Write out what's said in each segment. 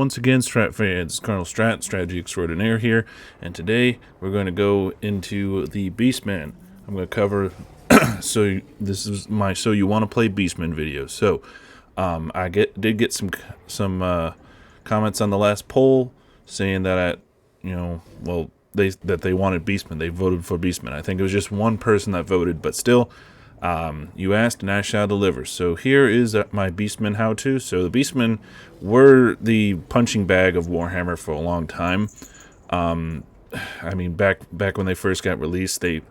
once again, Strat fans, Colonel Strat, Strategy Extraordinaire here, and today we're going to go into the Beastmen. I'm going to cover, this is my So You Want to Play Beastmen video. So, I did get some comments on the last poll saying that they wanted Beastmen. They voted for Beastmen. I think it was just one person that voted, but still, you asked and I shall deliver. So here is my Beastmen how-to. So the Beastmen were the punching bag of Warhammer for a long time. I mean, back when they first got released, they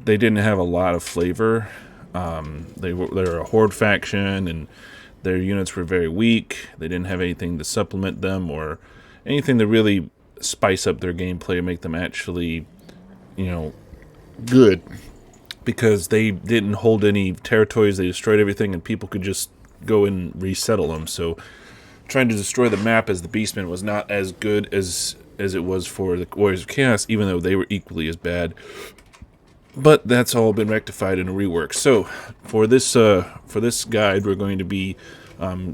didn't have a lot of flavor. They were a horde faction, and their units were very weak. They didn't have anything to supplement them or anything to really spice up their gameplay and make them actually, good. Because they didn't hold any territories, they destroyed everything, and people could just go and resettle them. So trying to destroy the map as the Beastmen was not as good as it was for the Warriors of Chaos, even though they were equally as bad. But that's all been rectified in a rework. So for this guide, we're going to be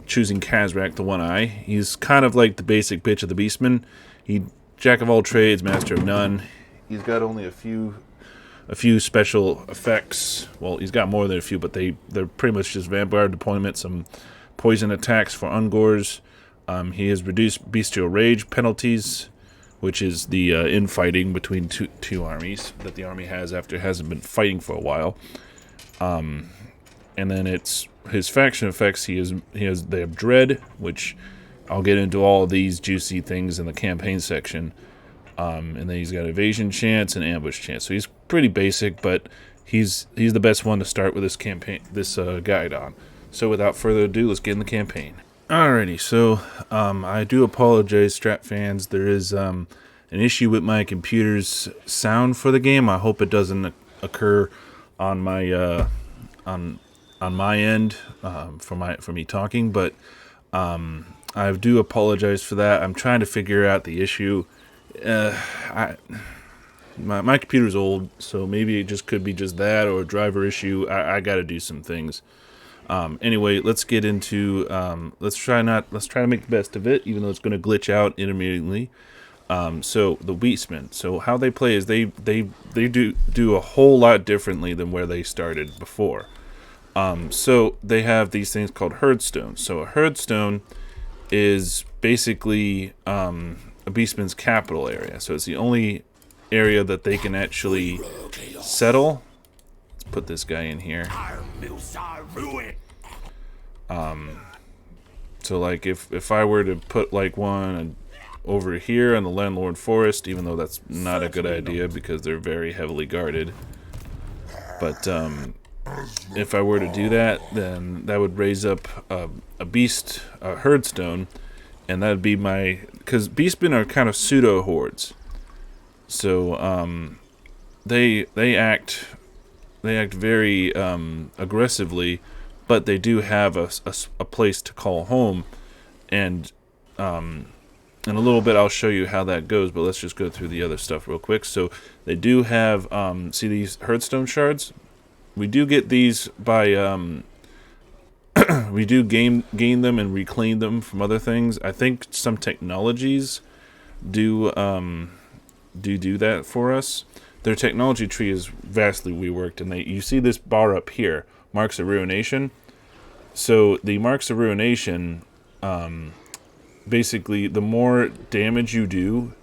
choosing Kazrak, the One-Eye. He's kind of like the basic bitch of the Beastmen. He jack of all trades, master of none. He's got only a few special effects. Well, he's got more than a few, but they're pretty much just vampire deployment, some poison attacks for Ungors. He has reduced bestial rage penalties, which is the infighting between two armies that the army has after it hasn't been fighting for a while. And then it's his faction effects. They have dread, which I'll get into all of these juicy things in the campaign section. And then he's got evasion chance and ambush chance. So he's pretty basic, but he's the best one to start with this guide on. So without further ado, let's get in the campaign. Alrighty, so I do apologize, Strat fans. There is an issue with my computer's sound for the game. I hope it doesn't occur on my on my end for me talking, but I do apologize for that. I'm trying to figure out the issue. My computer's old, so maybe it just could be just that or a driver issue. I got to do some things. Anyway, let's get into let's try to make the best of it, even though it's going to glitch out intermittently. So the Beastmen. So how they play is they do a whole lot differently than where they started before. So they have these things called herdstones. So a herdstone is basically a Beastman's capital area. So it's the only area that they can actually settle. Let's put this guy in here. So like if I were to put like one over here in the Landlord Forest, even though that's not a good idea because they're very heavily guarded. But if I were to do that, then that would raise up a herdstone, and that would be because Beastmen are kind of pseudo hordes. So they act very aggressively, but they do have a place to call home, and in a little bit I'll show you how that goes. But let's just go through the other stuff real quick. So they do have see these herdstone shards. We do get these by we do gain them and reclaim them from other things. I think some technologies do that for us. Their technology tree is vastly reworked, and you see this bar up here, Marks of Ruination. So the Marks of Ruination, basically, the more damage you do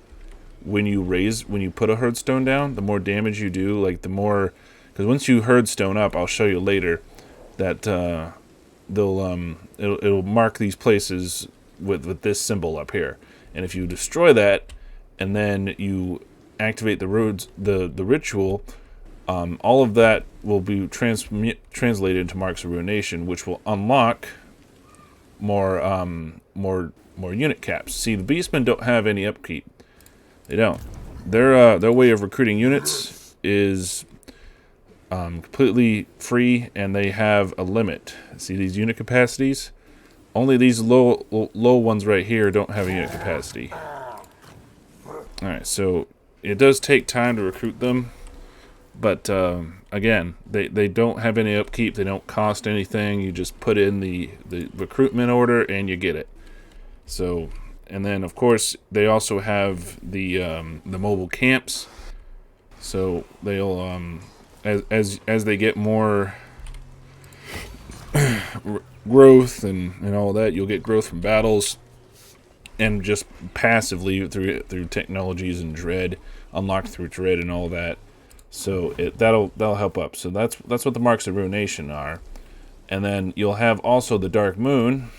when you put a herdstone down, the more damage you do. Like the more, because once you herdstone up, I'll show you later that it'll mark these places with this symbol up here, and if you destroy that and then you activate the ritual, all of that will be translated into Marks of Ruination, which will unlock more unit caps. See, the Beastmen don't have any upkeep. They don't. Their way of recruiting units is completely free, and they have a limit. See these unit capacities? Only these low ones right here don't have a unit capacity. Alright, so it does take time to recruit them, but again, they don't have any upkeep. They don't cost anything. You just put in the recruitment order and you get it. So And then, of course, they also have the mobile camps. So they'll as they get more growth and all that, you'll get growth from battles, and just passively through technologies and dread, unlocked through dread and all that. So that'll help up. So that's what the marks of ruination are. And then you'll have also the dark moon,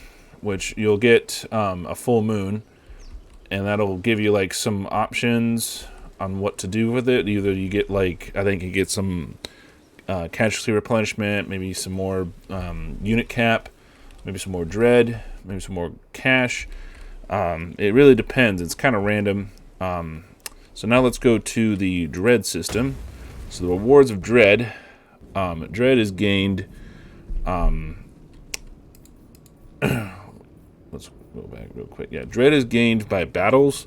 which you'll get a full moon, and that'll give you like some options on what to do with it. Either you get like, I think you get some casualty replenishment, maybe some more unit cap, maybe some more dread, maybe some more cash. It really depends. It's kind of random. So now let's go to the dread system. So the rewards of dread. Dread is gained. Let's go back real quick. Yeah, dread is gained by battles,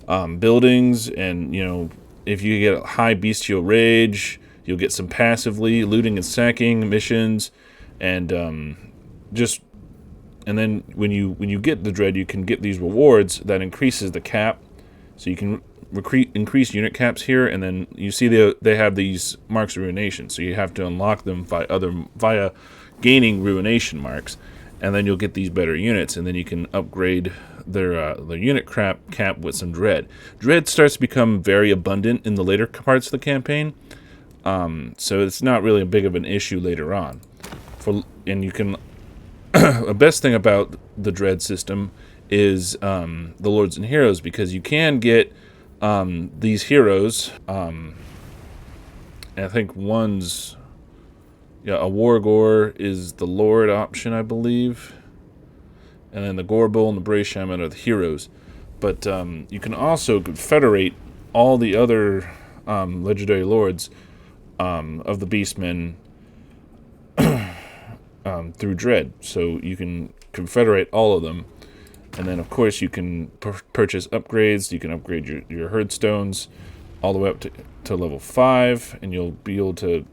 buildings, and if you get a high bestial rage, you'll get some passively looting and sacking missions, and then when you get the dread, you can get these rewards that increases the cap, so you can increase unit caps here, and then you see they have these marks of ruination, so you have to unlock them via gaining ruination marks, and then you'll get these better units, and then you can upgrade their unit cap with some dread. Dread starts to become very abundant in the later parts of the campaign, so it's not really a big of an issue later on. And you can the best thing about the dread system is the lords and heroes, because you can get these heroes. And I think one's a Wargore is the Lord option, I believe, and then the Gorebull and the Bray Shaman are the heroes. But you can also confederate all the other legendary lords of the Beastmen through dread, so you can confederate all of them, and then of course you can purchase upgrades. You can upgrade your herdstones all the way up to level 5, and you'll be able to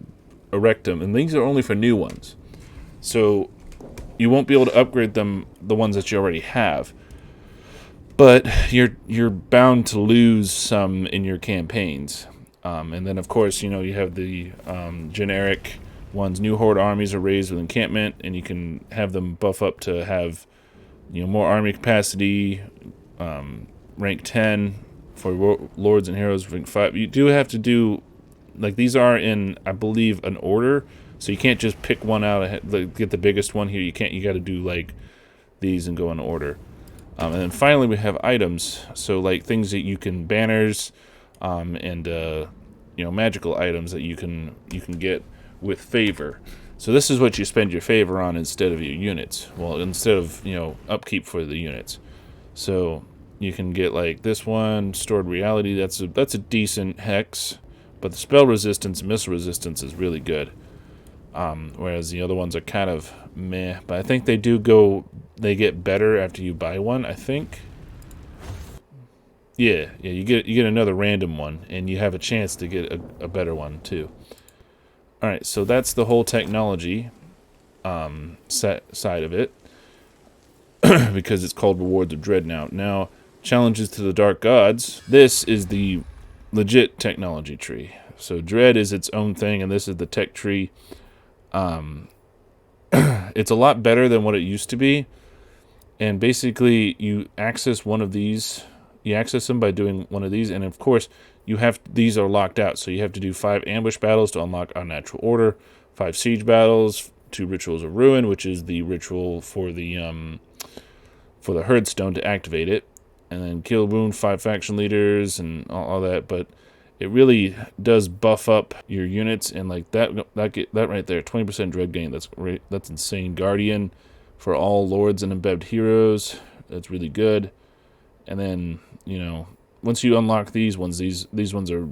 erect them, and these are only for new ones, so you won't be able to upgrade them, the ones that you already have, but you're bound to lose some in your campaigns. And then of course you have the generic ones. New horde armies are raised with encampment, and you can have them buff up to have more army capacity, rank 10 for lords and heroes, rank 5. You do have to do, like, these are in, I believe, an order, so you can't just pick one out, get the biggest one here. You got to do like these and go in order. And then finally we have items, so like things that you can, banners, and magical items that you can get with favor. So this is what you spend your favor on instead of your units. Well, instead of upkeep for the units. So you can get like this one, stored reality. That's a decent hex, but the spell resistance and missile resistance is really good. Whereas the other ones are kind of meh. But I think they get better after you buy one, I think. Yeah, you get another random one, and you have a chance to get a better one too. Alright, so that's the whole technology side of it, because it's called Rewards of Dread now. Now, challenges to the Dark Gods. This is the legit technology tree. So Dread is its own thing, and this is the tech tree. It's a lot better than what it used to be, and basically you access one of these. You access them by doing one of these, and of course these are locked out, so you have to do 5 ambush battles to unlock Unnatural Order, 5 siege battles, 2 rituals of ruin, which is the ritual for the herdstone to activate it, and then kill, wound 5 faction leaders and all that. But it really does buff up your units, and like that right there, 20% dread gain. That's insane. Guardian for all lords and embedded heroes. That's really good. And then once you unlock these ones, these ones are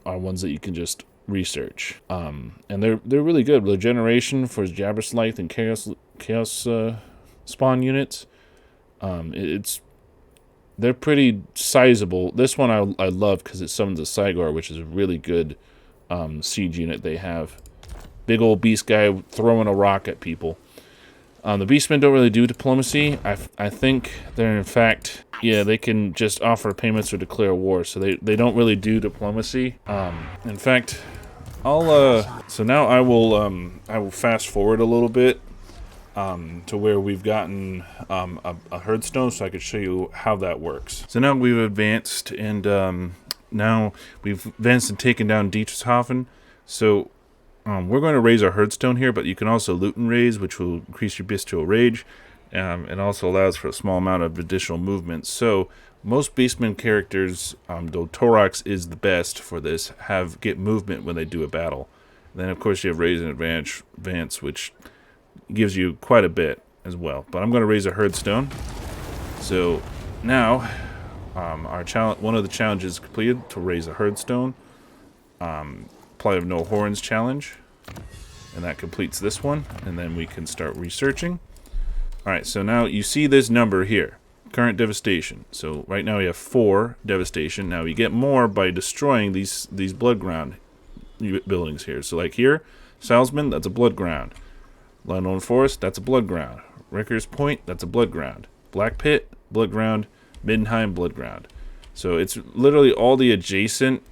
ones that you can just research. And they're really good. Regeneration for Jabberslythe and Chaos spawn units. They're pretty sizable. This one I love because it summons a Cygor, which is a really good siege unit they have. Big old beast guy throwing a rock at people. The Beastmen don't really do diplomacy. I think they're, in fact, Yeah, they can just offer payments or declare war, so they don't really do diplomacy. In fact, so now I will fast forward a little bit to where we've gotten a herdstone, so I could show you how that works. So now we've advanced, and now we've advanced and taken down Dietershafen. So we're going to raise our herdstone here, but you can also loot and raise, which will increase your bestial rage. It also allows for a small amount of additional movement. So most Beastmen characters, though Torox is the best for this, get movement when they do a battle. And then of course you have raise and advance, which gives you quite a bit as well. But I'm going to raise a herdstone. So now one of the challenges completed to raise a herdstone. Plight of No Horns challenge, and that completes this one, and then we can start researching. Alright, so now you see this number here, current devastation. So right now we have 4 devastation. Now we get more by destroying these blood ground buildings here. So like here, Salzman, that's a blood ground. Unknown Forest, that's a blood ground. Ricker's Point, that's a blood ground. Black Pit, blood ground. Middenheim, blood ground. So it's literally all the adjacent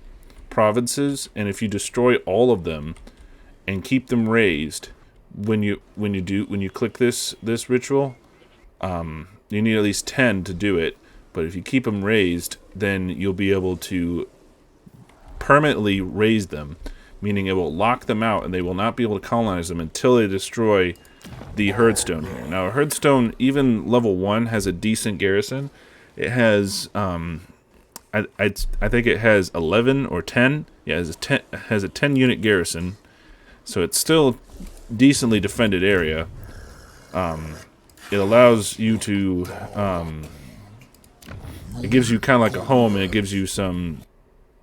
provinces, and if you destroy all of them and keep them raised, when you click this ritual, you need at least 10 to do it. But if you keep them raised, then you'll be able to permanently raise them, meaning it will lock them out and they will not be able to colonize them until they destroy the herdstone here. Now a herdstone, even level 1, has a decent garrison. It has I think it has 11 or 10. Yeah, it has a 10 unit garrison, so it's still decently defended area. It allows you to it gives you kind of like a home, and it gives you some,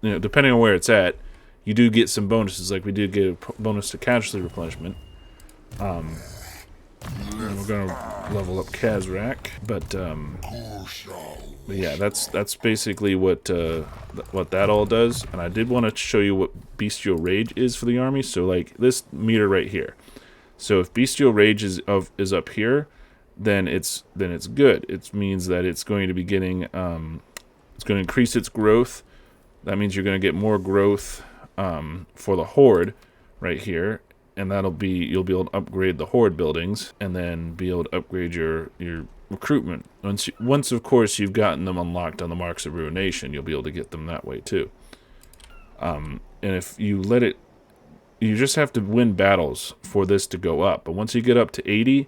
depending on where it's at, you do get some bonuses. Like we did get a bonus to casualty replenishment. And we're gonna level up Kazrak, but yeah, that's basically what that all does. And I did want to show you what Bestial Rage is for the army. So like this meter right here. So if Bestial Rage is up here, then it's good. It means that it's going to be getting it's going to increase its growth. That means you're going to get more growth for the Horde right here. And you'll be able to upgrade the Horde buildings, and then be able to upgrade your recruitment. Once of course you've gotten them unlocked on the Marks of Ruination, you'll be able to get them that way too. And if you let it, you just have to win battles for this to go up. But once you get up to 80,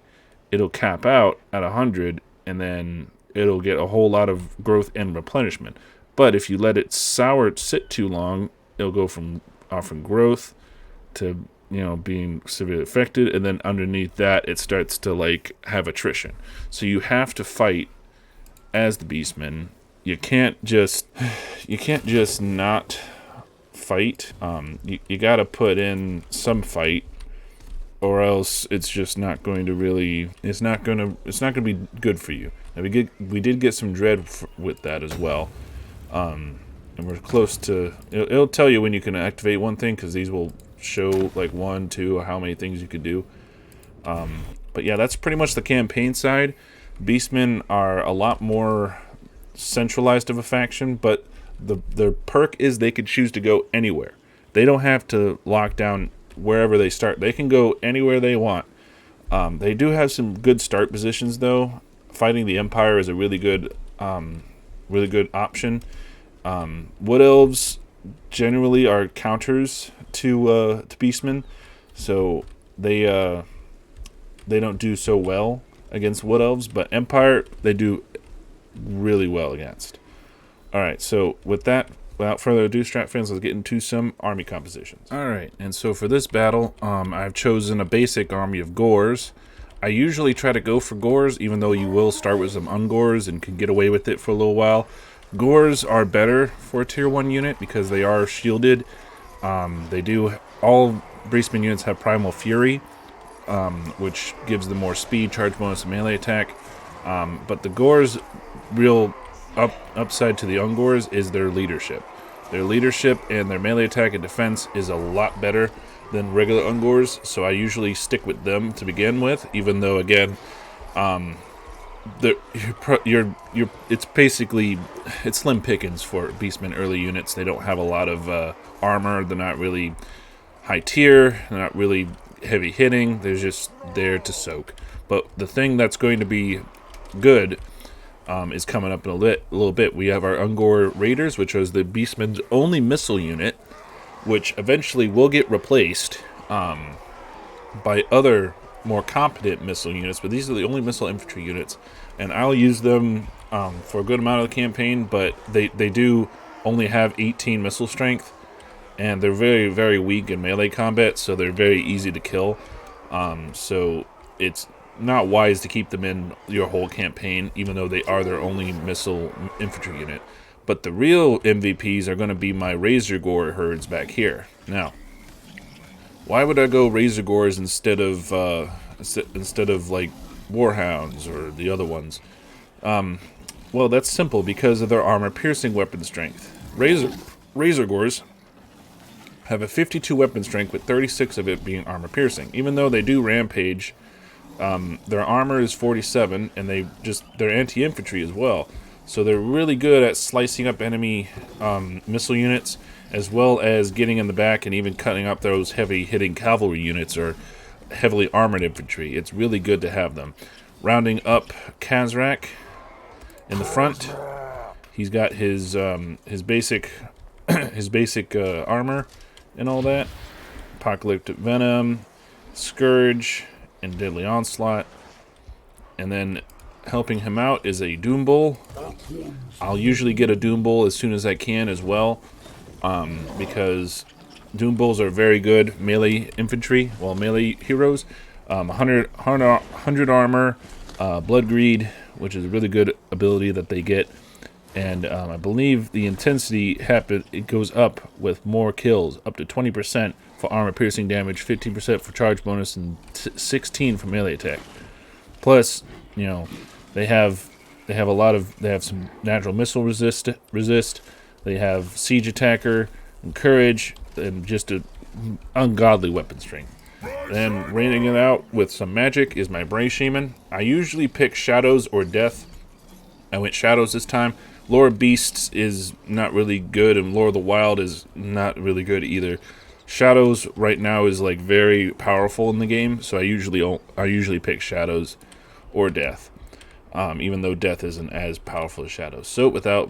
it'll cap out at 100, and then it'll get a whole lot of growth and replenishment. But if you let it sit too long, it'll go from offering growth to being severely affected, and then underneath that it starts to like have attrition. So you have to fight as the Beastmen. You can't just not fight. You got to put in some fight, or else it's just not going to really. It's not going to be good for you. Now we did get some dread with that as well, and we're close to. It'll tell you when you can activate one thing, because these will show like 1, 2, how many things you could do. But yeah, that's pretty much the campaign side. Beastmen are a lot more centralized of a faction, but the perk is they could choose to go anywhere. They don't have to lock down wherever they start. They can go anywhere they want. They do have some good start positions though. Fighting the Empire is a really good option. Wood Elves generally are counters to Beastmen, so they don't do so well against Wood Elves, but Empire they do really well against. Alright, so with that, without further ado, Strat fans, let's get into some army compositions. Alright, and so for this battle, I've chosen a basic army of Gores. I usually try to go for Gores, even though you will start with some Ungores and can get away with it for a little while. Gores are better for a tier 1 unit because they are shielded. All Beastmen units have Primal Fury, which gives them more speed, charge bonus, and melee attack. But the Gores' real upside to the Ungores is their leadership. Their leadership and their melee attack and defense is a lot better than regular Ungores, so I usually stick with them to begin with, even though, again, it's basically it's slim pickings for Beastmen early units. They don't have a lot of armor. They're not really high tier. They're not really heavy hitting. They're just there to soak. But the thing that's going to be good is coming up in a little bit. We have our Ungor Raiders, which is the Beastmen's only missile unit, which eventually will get replaced by other more competent missile units, but these are the only missile infantry units, and I'll use them for a good amount of the campaign, but they do only have 18 missile strength, and they're very, very weak in melee combat, so they're very easy to kill. So it's not wise to keep them in your whole campaign, even though they are their only missile infantry unit. But the real MVPs are going to be my Razor Gore herds back here. Now, why would I go Razor Gores instead of like Warhounds or the other ones? Well, that's simple, because of their armor-piercing weapon strength. Razor Gores have a 52 weapon strength, with 36 of it being armor-piercing. Even though they do rampage, their armor is 47, and they're anti-infantry as well. So they're really good at slicing up enemy missile units, as well as getting in the back and even cutting up those heavy-hitting cavalry units or heavily armored infantry. It's really good to have them. Rounding up Kazrak in the front, he's got his basic armor and all that. Apocalyptic Venom, Scourge, and Deadly Onslaught. And then helping him out is a Doom Bull. I'll usually get a Doom Bull as soon as I can as well, because Doom Bulls are very good melee infantry, well, melee heroes. 100 armor, Blood Greed, which is a really good ability that they get. And I believe the intensity it goes up with more kills, up to 20% for armor piercing damage, 15% for charge bonus, and 16 for melee attack. Plus, you know, they have some natural missile resist. They have siege attacker and courage, and just an ungodly weapon strength. Then raining it out with some magic is my Bray Shaman. I usually pick Shadows or Death. I went Shadows this time. Lore of Beasts is not really good, and Lore of the Wild is not really good either. Shadows right now is like very powerful in the game, so I usually pick Shadows or Death, even though Death isn't as powerful as Shadows. So without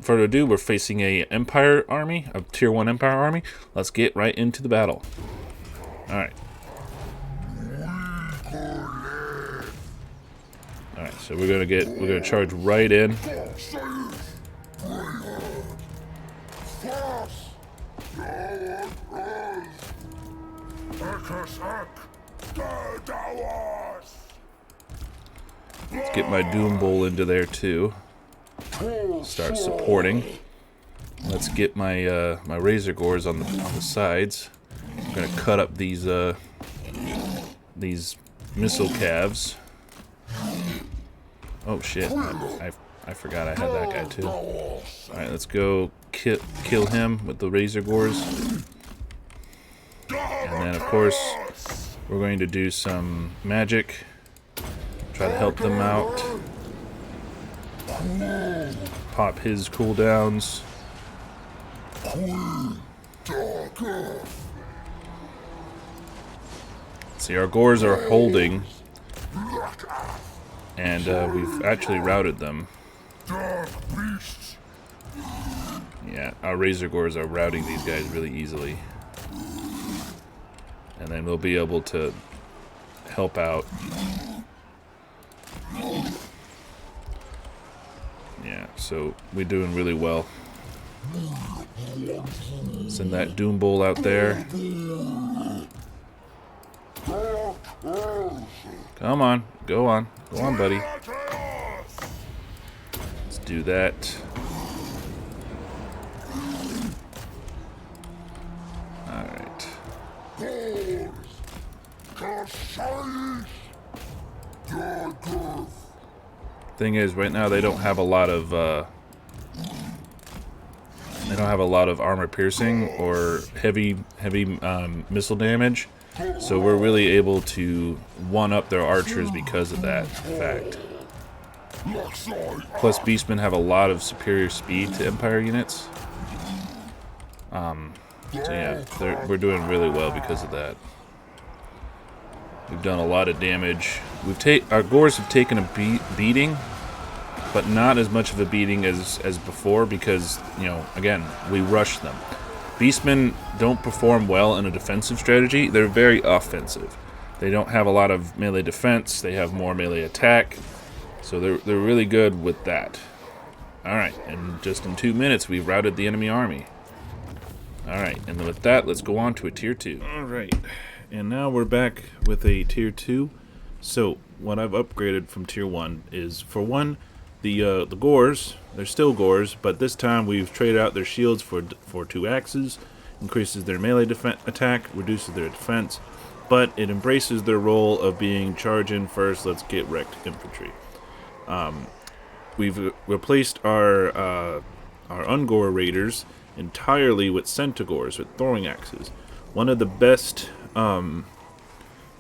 further ado, we're facing a Empire army, a Tier 1 Empire army. Let's get right into the battle. All right. All right, so we're gonna charge right in. Let's get my Doom Bull into there too. Start supporting. Let's get my my Razor Gores on the sides. I'm gonna cut up these missile calves. Oh shit! I forgot I had that guy too. All right, let's go kill him with the Razor Gores, and then of course we're going to do some magic. Try to help them out. Pop his cooldowns. See, our Gores are holding, and we've actually routed them. Yeah, our Razor Gores are routing these guys really easily. And then we'll be able to help out. Yeah, so we're doing really well. Send that Doom Bull out there. Come on, go on, buddy. Let's do that. All right. Thing is, right now they don't have a lot of armor piercing or heavy missile damage. So we're really able to one-up their archers because of that fact. Plus, Beastmen have a lot of superior speed to Empire units. So yeah, we're doing really well because of that. We've done a lot of damage. Our Gores have taken a beating, but not as much of a beating as before because, you know, again, we rush them. Beastmen don't perform well in a defensive strategy. They're very offensive. They don't have a lot of melee defense. They have more melee attack. So they're really good with that. Alright, and just in 2 minutes, we've routed the enemy army. Alright, and then with that, let's go on to a tier 2. Alright, and now we're back with a tier 2. So, what I've upgraded from tier 1 is, for one, the Gores. They're still Gores, but this time we've traded out their shields for 2 axes, increases their melee attack, reduces their defense, but it embraces their role of being charge in first, let's get wrecked infantry. We've replaced our Ungore Raiders entirely with Centigores, with throwing axes. One of the best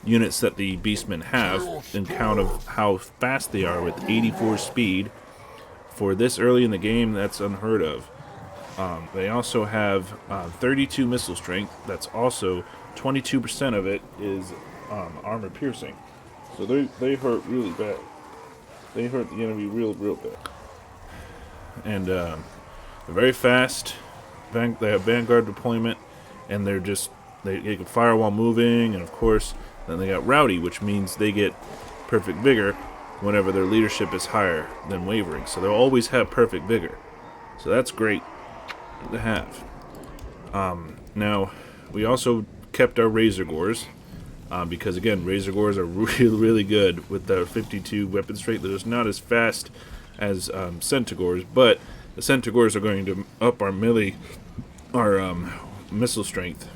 units that the Beastmen have, in count of how fast they are with 84 speed. For this early in the game, that's unheard of. They also have 32 missile strength. That's also 22% of it is armor piercing. So they hurt really bad. They hurt the enemy real bad. And they're very fast. They have Vanguard deployment, and they can fire while moving, and of course, then they got Rowdy, which means they get perfect vigor whenever their leadership is higher than wavering. So they'll always have perfect vigor. So that's great to have. Now, we also kept our Razor Gores, because again, Razor Gores are really good with their 52 weapon strength. They're just not as fast as Centigores, but the Centigores are going to up our melee, our missile strength,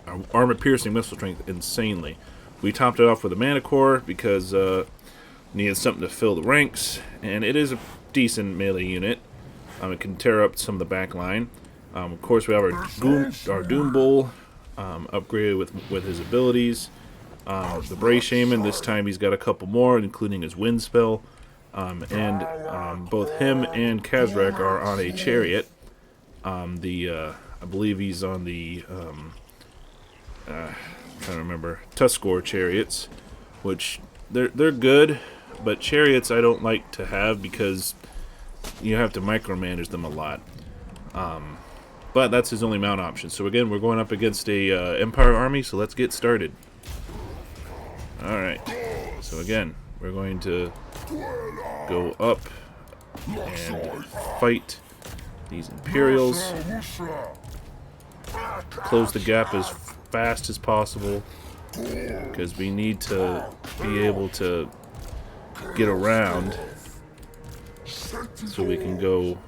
our armor-piercing missile strength insanely. We topped it off with a Manicore because needed something to fill the ranks, and it is a decent melee unit. It can tear up some of the back line. Of course, we have our Doom Bull upgraded with his abilities. The Bray Shaman, this time he's got a couple more, including his Wind Spell. And both him and Kazrak are on a chariot. I believe he's on the trying to remember, Tuskor chariots, which they're good, but chariots I don't like to have because you have to micromanage them a lot. But that's his only mount option. So again, we're going up against a Empire army, so let's get started. Alright, so again, we're going to go up and fight these Imperials. Close the gap as fast as possible, because we need to be able to get around so we can go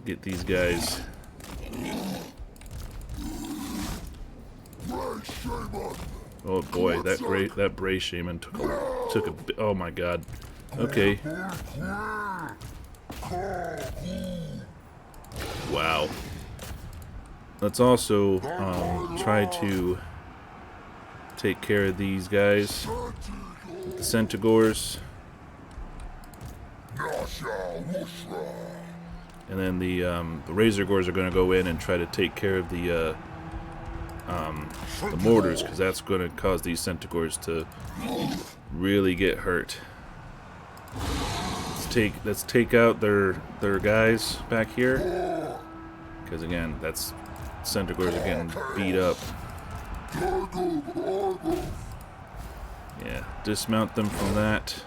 get these guys. Oh boy, that Bray Shaman took a oh my god. Okay. Wow. Let's also try to take care of these guys. The Centigores. And then the Razor Gores are going to go in and try to take care of the mortars, because that's going to cause these Centigores to really get hurt. Let's take out their guys back here, because again, that's Centigores are getting beat up. Yeah, dismount them from that.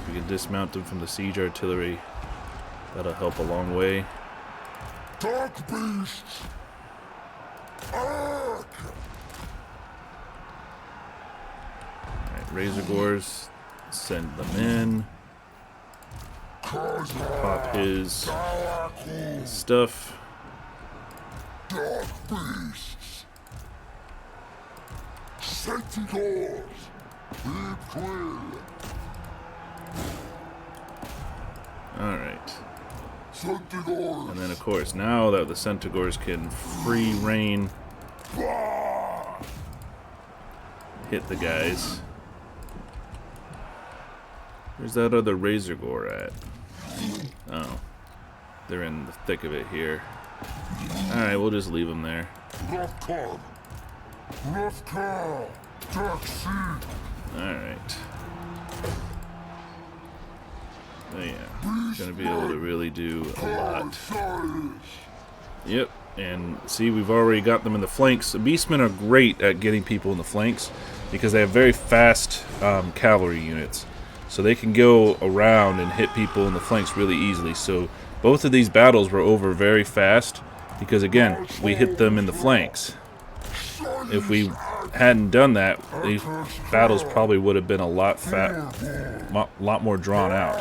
We can dismount them from the siege artillery. That'll help a long way. Dark beasts. Alright, Razor Gores, send them in. Pop his stuff. Dark beasts. Centigores. Keep clear. Alright. And then of course, now that the Centigores can free reign, hit the guys. Where's that other Razor Gore at? Oh, they're in the thick of it here. Alright, we'll just leave them there. Alright. Oh yeah, gonna be able to really do a lot. Yep, and see, we've already got them in the flanks. The Beastmen are great at getting people in the flanks because they have very fast cavalry units. So they can go around and hit people in the flanks really easily. So both of these battles were over very fast because, again, we hit them in the flanks. If we hadn't done that, these battles probably would have been a lot more drawn out.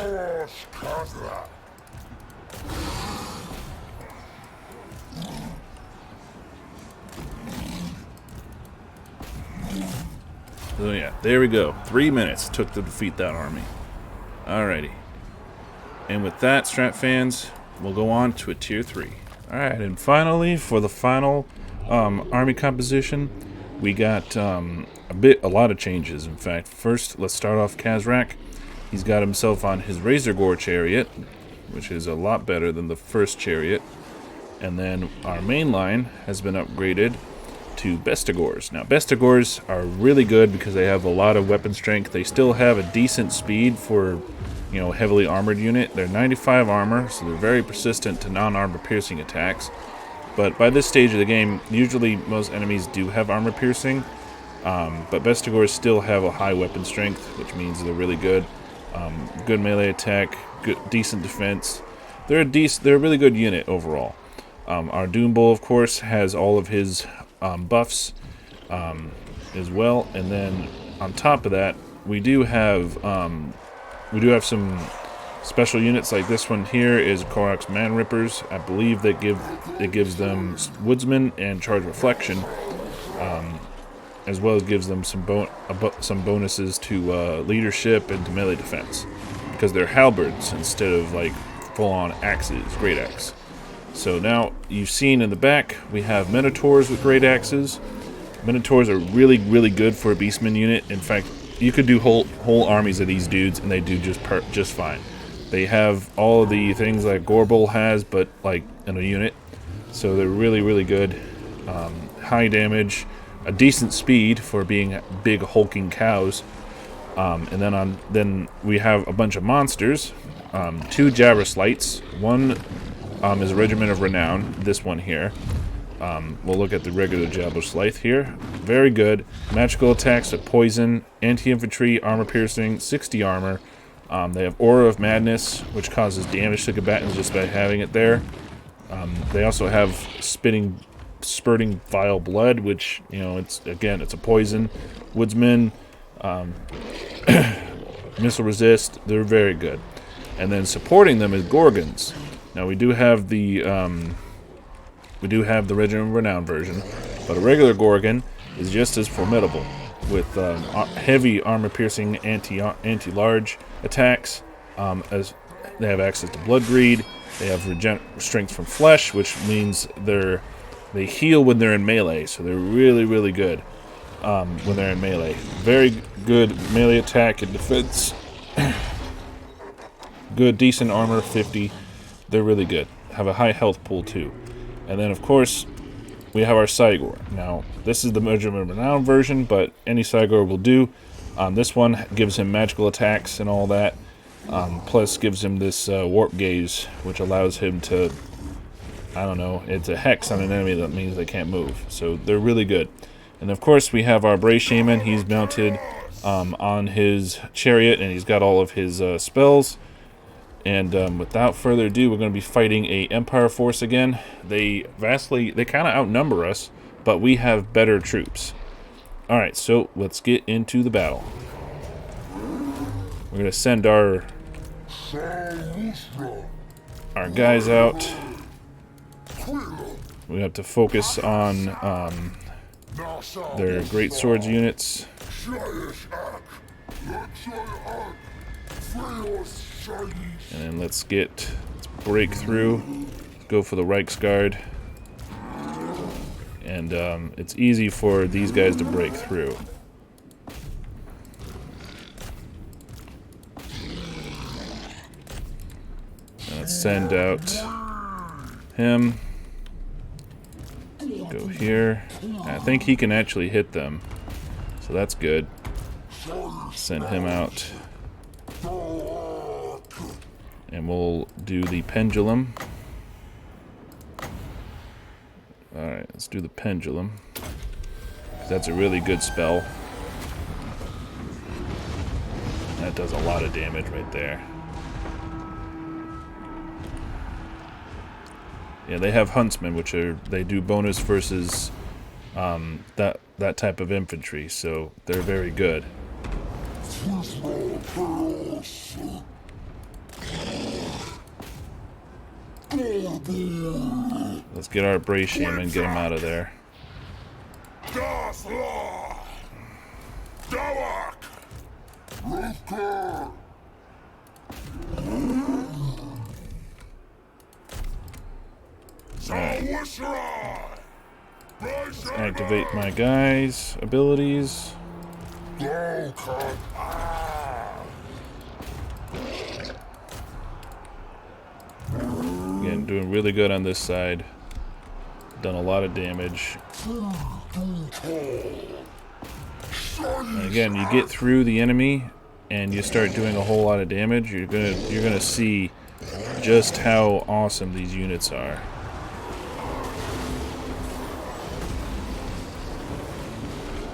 So yeah, there we go. 3 minutes took to defeat that army. Alrighty. And with that, Strat fans, we'll go on to a tier 3. Alright, and finally, for the final army composition, we got a lot of changes, in fact. First, let's start off Kazrak. He's got himself on his Razor Gore chariot, which is a lot better than the first chariot. And then our main line has been upgraded to Bestigors. Now, Bestigors are really good because they have a lot of weapon strength. They still have a decent speed for, you know, heavily armored unit. They're 95 armor, so they're very persistent to non-armor piercing attacks. But by this stage of the game, usually most enemies do have armor piercing, but Bestigors still have a high weapon strength, which means they're really good. Good melee attack, decent defense. They're a really good unit overall. Our Doom Bull, of course, has all of his buffs as well, and then on top of that, we do have some special units. Like this one here is Korok's Man Rippers. I believe that gives them Woodsman and Charge Reflection, as well as gives them some bonuses to leadership and to melee defense, because they're halberds instead of like full-on axes, great axe. So now you've seen in the back we have Minotaurs with great axes. Minotaurs are really, really good for a Beastman unit. In fact, you could do whole armies of these dudes and they do just fine. They have all of the things like Gorbull has, but like in a unit. So they're really, really good. High damage, a decent speed for being big hulking cows. And then we have a bunch of monsters. 2 Jabberslights. One is a Regiment of Renown. This one here. We'll look at the regular Jabberslythe here. Very good. Magical attacks at poison, anti-infantry, armor piercing, 60 armor. They have Aura of Madness, which causes damage to combatants just by having it there. They also have spurting vile blood, which, you know, it's a poison. Woodsman, missile resist. They're very good. And then supporting them is Gorgons. Now we do have the Regiment of Renown version, but a regular Gorgon is just as formidable with heavy armor-piercing anti-large attacks. As they have access to Blood Greed, they have strength from flesh, which means they heal when they're in melee, so they're really, really good when they're in melee. Very good melee attack and defense. Good, decent armor, 50. They're really good. Have a high health pool too. And then, of course, we have our Cygor. Now, this is the Regiment of Renown version, but any Cygor will do. This one gives him magical attacks and all that. Plus, gives him this Warp Gaze, which allows him to, I don't know, it's a hex on an enemy that means they can't move. So they're really good. And, of course, we have our Bray Shaman. He's mounted on his chariot, and he's got all of his spells. And without further ado, we're going to be fighting a Empire force again. They kind of outnumber us, but we have better troops. Alright, so let's get into the battle. We're going to send our guys out. We have to focus on their great swords units. And then let's break through. Go for the Reichsguard. And it's easy for these guys to break through. send out him. Go here. I think he can actually hit them, so that's good. Send him out. And we'll do the pendulum. Alright, let's do the pendulum. That's a really good spell. That does a lot of damage right there. Yeah, they have huntsmen, which they do bonus versus that type of infantry, so they're very good. Let's get our Brace Shaman and get him out of there. Right. Let's activate my guys' abilities. Again, doing really good on this side. Done a lot of damage. And again, you get through the enemy and you start doing a whole lot of damage, you're gonna see just how awesome these units are.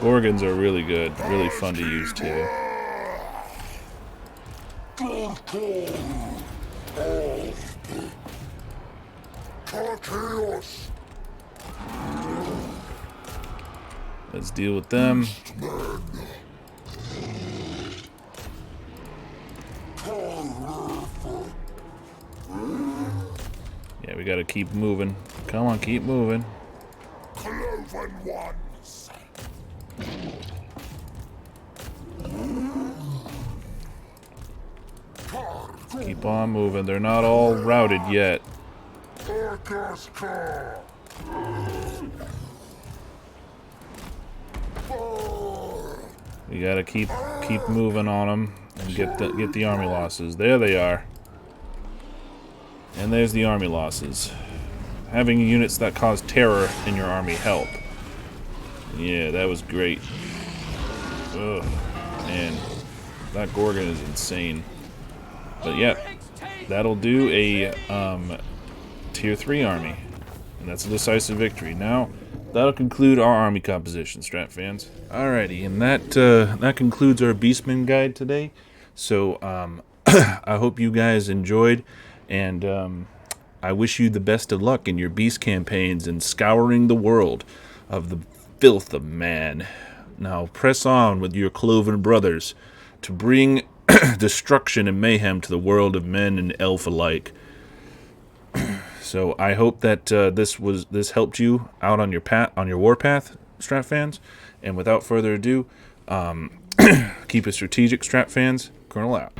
Gorgons are really good, really fun to use too. Let's deal with them. Yeah, we gotta keep moving. Come on, keep moving. Cloven ones. Keep on moving. They're not all routed yet. We gotta keep moving on them and get the army losses. There they are. And there's the army losses. Having units that cause terror in your army help. Yeah, that was great. Ugh, man, that Gorgon is insane. But yeah, that'll do a tier 3 army, and that's a decisive victory. Now, that'll conclude our army composition, Strat fans. Alrighty, and that concludes our Beastmen guide today. So I hope you guys enjoyed, and I wish you the best of luck in your Beast campaigns and scouring the world of the filth of man. Now press on with your Cloven brothers to bring destruction and mayhem to the world of men and elf alike. So I hope that this helped you out on your warpath, Strat fans. And without further ado, keep it strategic, Strat fans. Colonel out.